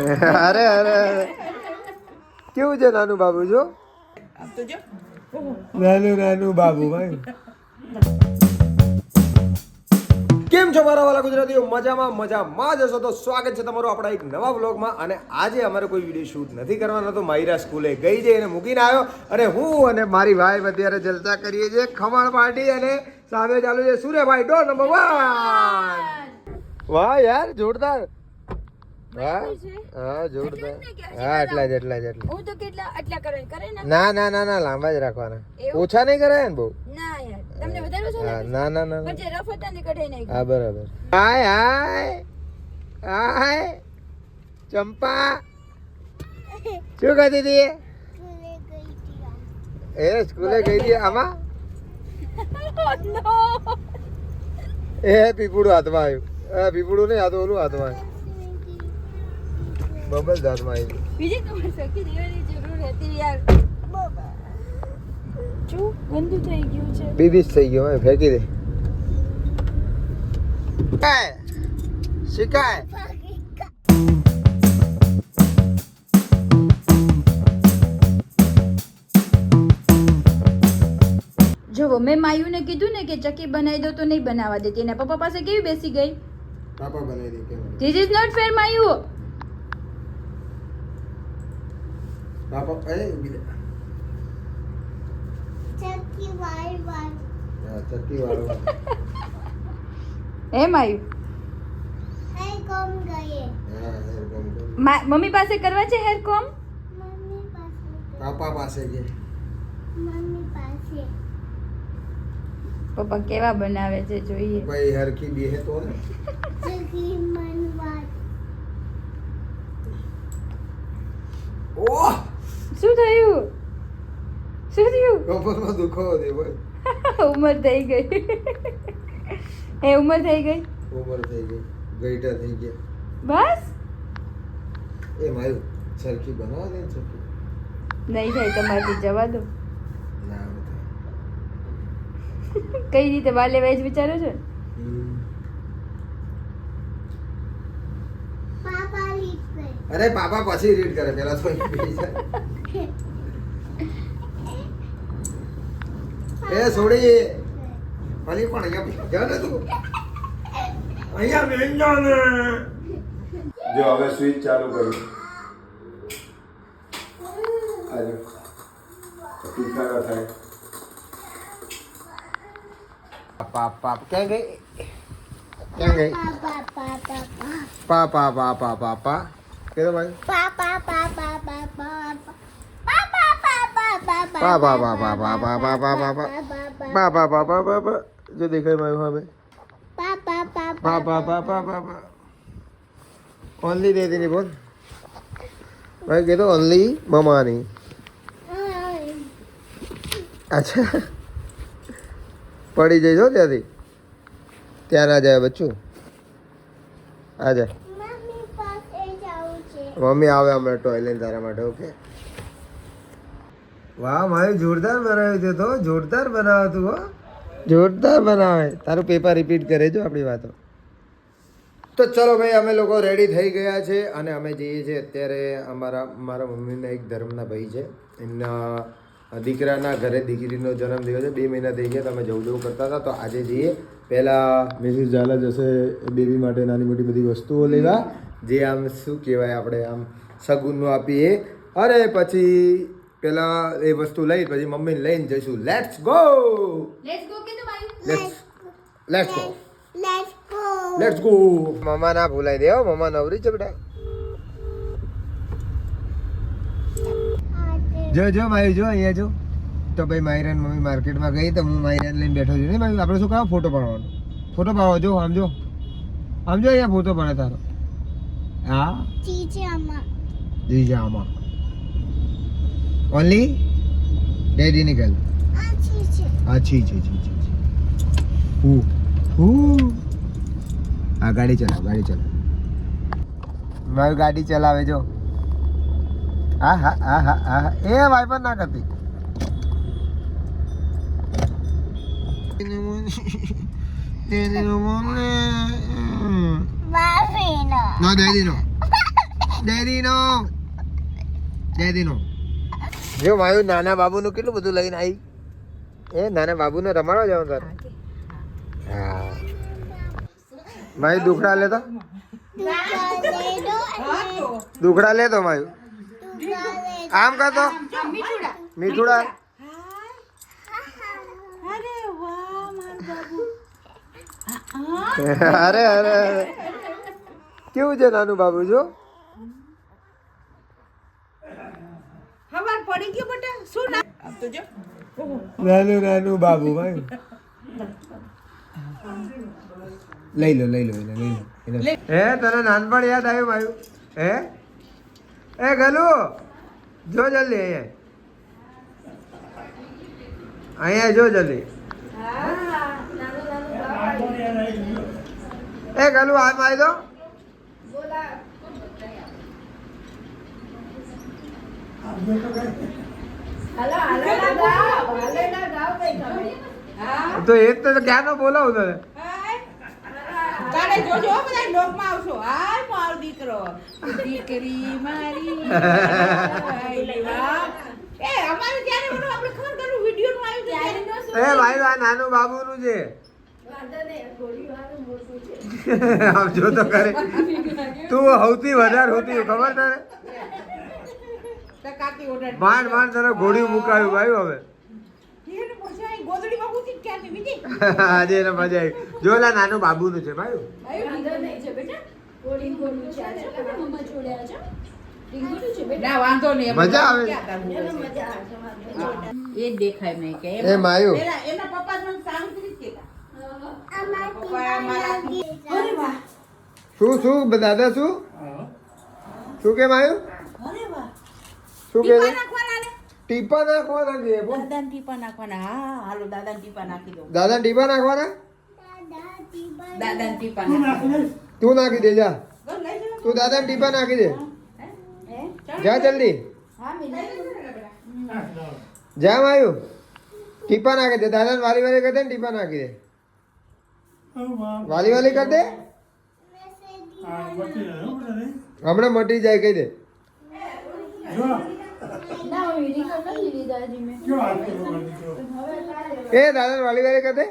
અરે અરે કેવું છે નાનું બાબુ? જો નાનું બાબુ ભાઈ. કેમ છો મારા વાલા ગુજરાતીઓ? મજામાં જ હશો તો સ્વાગત છે તમારું આપણા એક નવા વ્લોગમાં. અને આજે અમારે કોઈ વિડીયો શૂટ નથી કરવાનો, તો માયરા સ્કૂલે ગઈ છે એને મૂકીને આવ્યો અને હું અને મારી વાઈફ અત્યારે જલસા કરીએ છીએ, ખમણ પાર્ટી. અને સામે ચાલુ છે સૂર્યભાઈ ડો નંબર 1. વાહ યાર જોરદાર. હા જોરદાર. હા એટલા જ હું તો કેટલા આટલા કરે ને? ના લાંબા જ રાખવાના, ઓછા નહીં કરાય ને બહુ. ના યાર તમને વધારે છે ના જે રફ હતા ને કઢાઈ નાખી. હા બરાબર. હાય ચંપા શું કરતી હતી? સ્કૂલે ગઈ હતી. આમાં એ પીપળું હાથમાં આવ્યું. પીપળું નહીં, હાથ ઓલું હાથમાં આવ્યું. બબલ હાથમાં આવી. બીજી તમારે સખી દેવાની જરૂર હતી યાર. જો ગંદુ થઈ ગયું છે. બીબી થઈ ગયો, ફેંકી દે. શિકાય જો મેં માયુને કીધું ને કે ચક્કી બનાવી દો તો નહીં બનાવવા દેતી. એના પપ્પા પાસે કેવી બેસી ગઈ? પાપા બનાવી દે. કેમ ધીસ ઇઝ નોટ ફેર માયુ. પાપા ચક્કી વાળવા. ચક્કી વાળવા. હે માયુ હે કોમ ગયે. મમ્મી પાસે કરવા છે હેર કોમ? મમ્મી પાસે. પાપા પાસે છે. મમ્મી પાસે. પપ્પા કેવા બનાવે છે જોઈએ. ભાઈ હરખી બેહે તો ને. ચક્કી મનવા. ઓહ શું થયું? કમરમાં દુખાવો દે ભાઈ. ઉંમર થઈ ગઈ. ઉંમર થઈ ગઈ. ઉંમર થઈ ગઈ, ગઈટા થઈ ગયા. બસ એ મારું સરખી બનાવો દે ને સરખી. નહીં થાય તમારાથી, જવા દો. ના કઈ રીતે બાલે વાઈજ વિચારો છો? પાપા લીટ કરે. અરે પાપા પછી રીડ કરે, પેલા તો એ છોડી ભલી પણ અહીંયા જા ને તું. અહીંયા બેન જા ને. જો હવે સ્વિચ ચાલુ કરું. આજો પીકારા થાય. પાપા ક્યાં ગઈ? ક્યાં ગઈ? પાપા કેતો ભાઈ? પાપા. પાપા જો દેખાય મારું હવે. પાપા ઓનલી દે દેની બોલ ભાઈ. કહેતો ઓનલી મમાની. અચ્છા પડી જઈશ હો ત્યાંથી. ત્યાં ના જાય બચ્ચું. આ જાય. મમ્મી પાસે જાવું છે. મમ્મી આવે અમે ટોયલેટ તારા માટે. ઓકે. વાહ મારી જોરદાર બનાવ્યું છે. તો જોરદાર બનાવતું હો, જોરદાર બનાવે. તારું પેપર રિપીટ કરે જો આપણી વાતો. તો ચલો ભાઈ અમે લોકો રેડી થઈ ગયા છે અને અમે જઈએ છીએ અત્યારે મારા મમ્મીના એક ધર્મના ભાઈ છે, એમના દીકરાના ઘરે દીકરીનો જન્મદિવસ છે. 2 મહિના થઈ ગયા, તો અમે જવું કરતા હતા. તો આજે જઈએ. પહેલાં મિસિસ ઝાલા જશે બેબી માટે નાની મોટી બધી વસ્તુઓ લેવા, જે આમ શું કહેવાય આપણે આમ સગુનનું આપીએ. અને પછી પેલા એ વસ્તુ લઈ પછી મમ્મીને લઈને જઈશું. લેટ્સ ગો મમ્મા ના ભૂલાઈ દે હો. મમ્મા નવરી છે બેટા. જો મારી જો અહીંયા જો. તો ભાઈ માયરાન મમ્મી માર્કેટમાં ગઈ તો હું માયરાન લઈને બેઠો છું. નહીં ભાઈ આપણે શું કરો? ફોટો પાડવાનો. ફોટો પાડો. જો આમ જો અહીંયા ફોટો પાડે તારો. હા જીજા આમાં ઓનલી ડેડી નિકલ. છી હા ગાડી ચલાવ. મારી ગાડી ચલાવે જો. હા એ વાઈપર ના કરતી. No, daddy no. ડેડીનો જો મારું નાના બાબુનું કેટલું બધું લઈને આવી એ નાના બાબુને રમાડવા જવાનું તારે હા મારી દુખડા લેતો દુખડા લેતો મારું આમ કરતો મીઠુડા અરે અરે અરે કેવું છે નાનું બાબુ જો પડી ગયો બેટા શું ના આમ તો જો નાનું બાબુ ભાઈ લઈ લો હે તને નાનપણ યાદ આવ્યું મારું હે એ ગલુ જો જલ્દી અહીંયા જો જલ્દી એ ગલુ આમ આવી દો તો એ તો ક્યાં નો બોલાવું તને કાલે જોજો બધા લોકમાં આવશો હાય મારો દીકરો દીકરી મારી એ અમારે ત્યારે ઓલો આપણે ખબર કરું વિડિયો નું આવ્યું ત્યારે એ ભાઈ આ નાનું બાબુ નું છે આમ જો તો કરે તું સૌથી વધારે હોતી ખબર તને કાકી ઓર્ડર માંડ તને ઘોડી મુકાયું ભાઈ હવે એને પછી ગોદડીમાં ઉતી ક્યાંથી બીજી આજે એને મજા આવી જો લા નાનું બાબુ નું છે ભાઈ ના વાંધો નહીં મજા આવે. એ દેખાય નહીં કે એ માયુ એના પપ્પા મને સાંભળી જ કહેતા શું દાદા શું કે માયુ શું કે ટીપા નાખવાના કે બોલ દાદાને ટીપા નાખવાના હા હાલો દાદાને ટીપા નાખી દો દાદા ટીપા નાખવાના દાદાને ટીપા નાખી તું નાખી દે જા તું દાદા ટીપા નાખી દે જા જલ્દી જા માયુ ટીપા નાખી દે દાદા વાલી કરી દે ને ટીપા નાખી દે વાલી કરી દે હમણાં મટી જાય કહી દે એ દાદા વાલી કરી દે